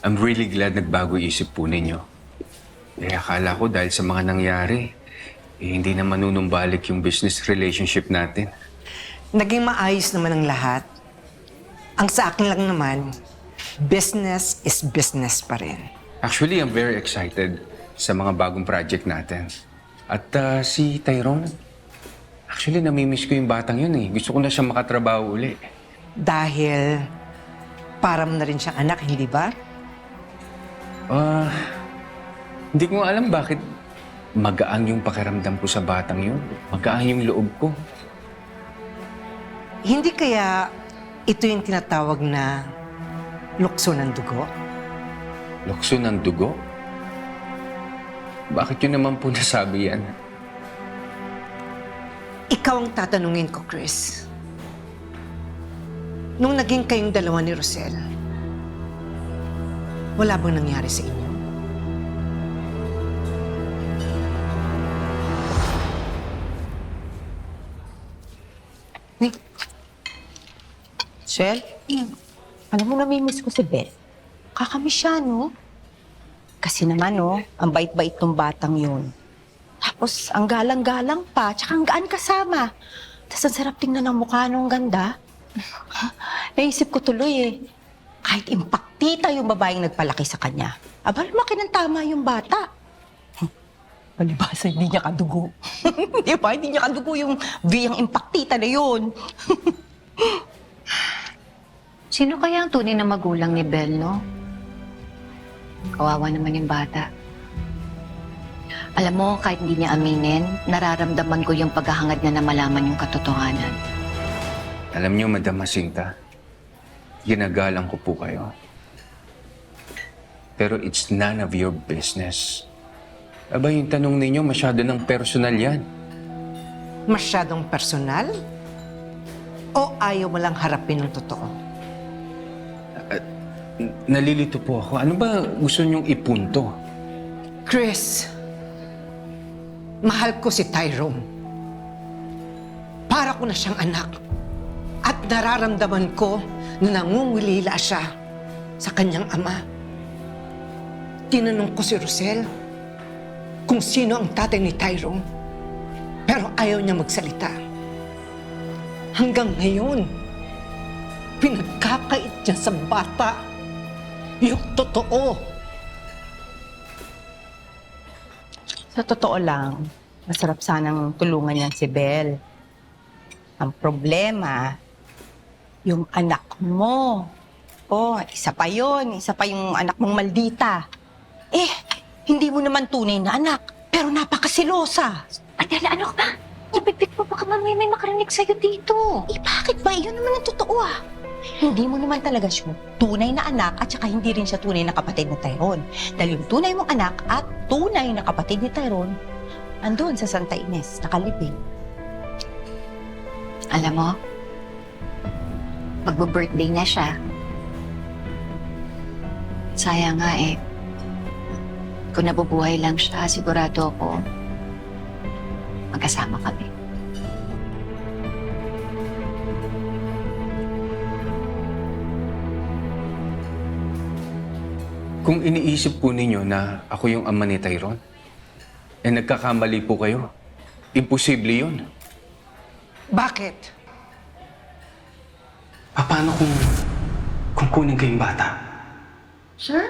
I'm really glad nagbago isip po ninyo. Eh, akala ko dahil sa mga nangyari, hindi na manunumbalik yung business relationship natin. Naging maayos naman ang lahat. Ang sa akin lang naman, business is business pa rin. Actually, I'm very excited sa mga bagong project natin. At si Tyrone, actually namimiss ko yung batang yun eh. Gusto ko na siyang makatrabaho uli. Dahil para mo na rin siyang anak, hindi ba? Hindi ko alam bakit magaan yung pakiramdam ko sa batang yun. Magaan yung loob ko. Hindi kaya ito yung tinatawag na lukso ng dugo? Lukso ng dugo? Bakit yun naman po nasabi yan? Ikaw ang tatanungin ko, Chris. Nung naging kayong dalawa ni Rosel, wala bang nangyari sa inyo? Rosel? Alam mo, namimiss ko si Beth. Kakamiss siya, no? Kasi naman, no, ang bait-bait ng batang yun. Tapos, ang galang-galang pa, tsaka ang gaan kasama. Tapos, ang sarap tingnan ng mukha nung ganda. Naisip ko tuloy eh, kahit impaktita yung babaeng nagpalaki sa kanya, aba, lumaki ng tama yung bata. Palibasa, hindi niya kadugo. Di ba? Hindi niya kadugo yung biyang impaktita na yun. Sino kaya ang tunay na magulang ni Belle, no? Kawawa naman yung bata. Alam mo, kahit hindi niya aminin, nararamdaman ko yung paghahangad niya na malaman yung katotohanan. Alam niyo, Madam Jacinta, ginagalang ko po kayo. Pero it's none of your business. Aba, yung tanong ninyo, masyado ng personal yan. Masyadong personal? O ayaw mo lang harapin ng totoo? Nalilito po ako. Ano ba gusto niyong ipunto? Chris, mahal ko si Tyrone. Para ko na siyang anak. At nararamdaman ko na nangungulila siya sa kanyang ama. Tinanong ko si Rosel kung sino ang tatay ni Tyrone. Pero ayaw niya magsalita. Hanggang ngayon, pinagkakait niya sa bata yung totoo. Sa totoo lang, masarap sanang tulungan niyan si Belle. Ang problema, yung anak mo. Oh, isa pa yon, isa pa yung anak mong maldita. Eh, hindi mo naman tunay na anak, pero napakasilosa. Adela, ano ka ba? Ipipit mo, baka mamaya may makarinig sa'yo dito. Eh, bakit ba? Iyon naman ang totoo ah. Hindi mo naman talaga siya tunay na anak at saka hindi rin siya tunay na kapatid ni Tyrone. Dahil yung tunay mong anak at tunay na kapatid ni Tyrone, andun sa Santa Ines, nakalibing. Alam mo, magbo-birthday na siya. Sayang nga eh. Kung nabubuhay lang siya, sigurado ako magkasama kami. Kung iniisip po ninyo na ako yung ama ni Tyrone, eh nagkakamali po kayo. Imposible yun. Bakit? Paano kung kunin kayong bata? Sure?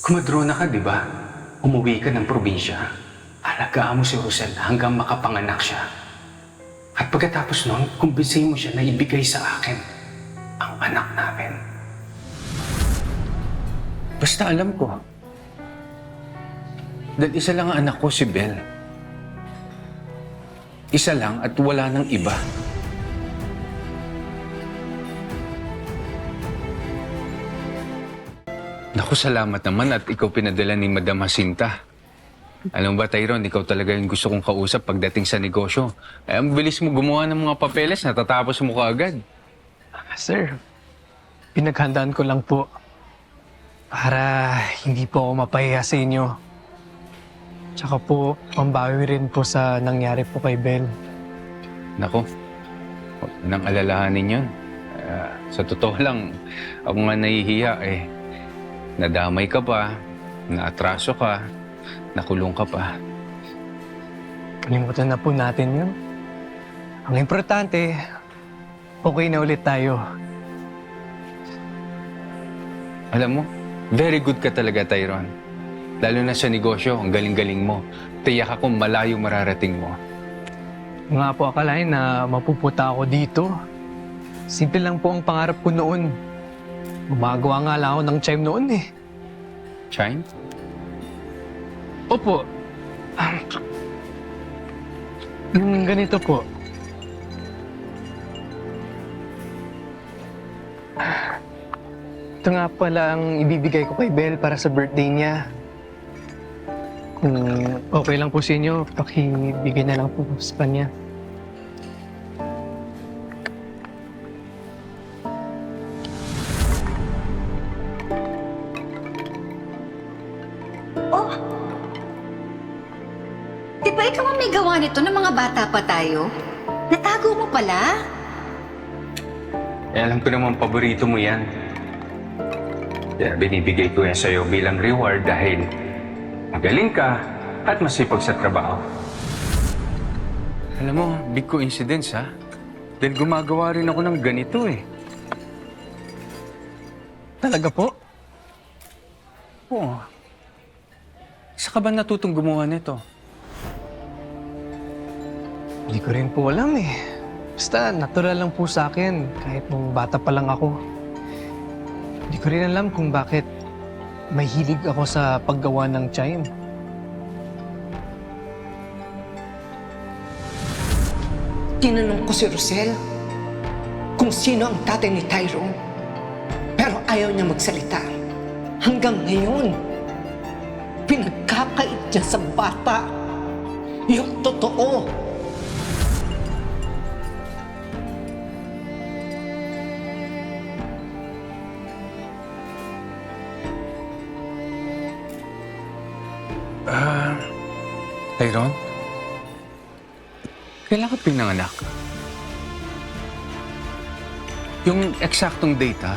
Kumadrona ka, di ba? Umuwi ka ng probinsya. Alagaan mo si Rosel hanggang makapanganak siya. At pagkatapos nun, kumbinsihin mo siya na ibigay sa akin ang anak namin. Basta alam ko. Dahil isa lang ang anak ko, si Belle. Isa lang at wala nang iba. Naku, salamat naman at ikaw pinadala ni Madam Jacinta. Alam mo ba, Tyrone, ikaw talaga yung gusto kong kausap pagdating sa negosyo. Eh, ang bilis mo gumawa ng mga papeles, natatapos mo kaagad. Sir, pinaghandaan ko lang po para hindi po ako mapahiya sa inyo. Tsaka po, pambawi rin po sa nangyari po kay Belle. Naku, huwag nang alalahanin yun. Sa totoo lang, ako nga nahihiya eh. nadamay ka pa, naatraso ka, nakulong ka pa. Kalimutan na po natin yun. Ang importante, okay na ulit tayo. Alam mo, very good ka talaga, Tyron. Lalo na sa negosyo, ang galing-galing mo. Tiyak ako malayo mararating mo. Nga po akalain na mapupunta ako dito. Simple lang po ang pangarap ko noon. Gumagawa nga lang ako ng chime noon eh. Chime? Opo. Yung ganito po. Ito nga pala ang ibibigay ko kay Belle para sa birthday niya. Kung okay lang po sa inyo, pakibigay na lang po sa kanya. Di ba ikaw ang may gawa nito ng mga bata pa tayo? Natago mo pala? Eh, alam ko naman paborito mo yan. Kaya binibigay ko yan sa'yo bilang reward dahil magaling ka at masipag sa trabaho. Alam mo, big coincidence ha? Dahil gumagawa rin ako ng ganito eh. Talaga po? Oo. Saan ka ba natutong gumawa nito? Hindi ko rin po alam eh. Basta natural lang po sa akin kahit nung bata pa lang ako. Hindi ko rin alam kung bakit may hilig ako sa paggawa ng chime. Tinanong ko si Rosel kung sino ang tatay ni Tyrone. Pero ayaw niya magsalita. Hanggang ngayon, pinagkakait niya sa bata. Yung totoo. Tyron? Kailan ka pinanganak? Yung eksaktong date ha?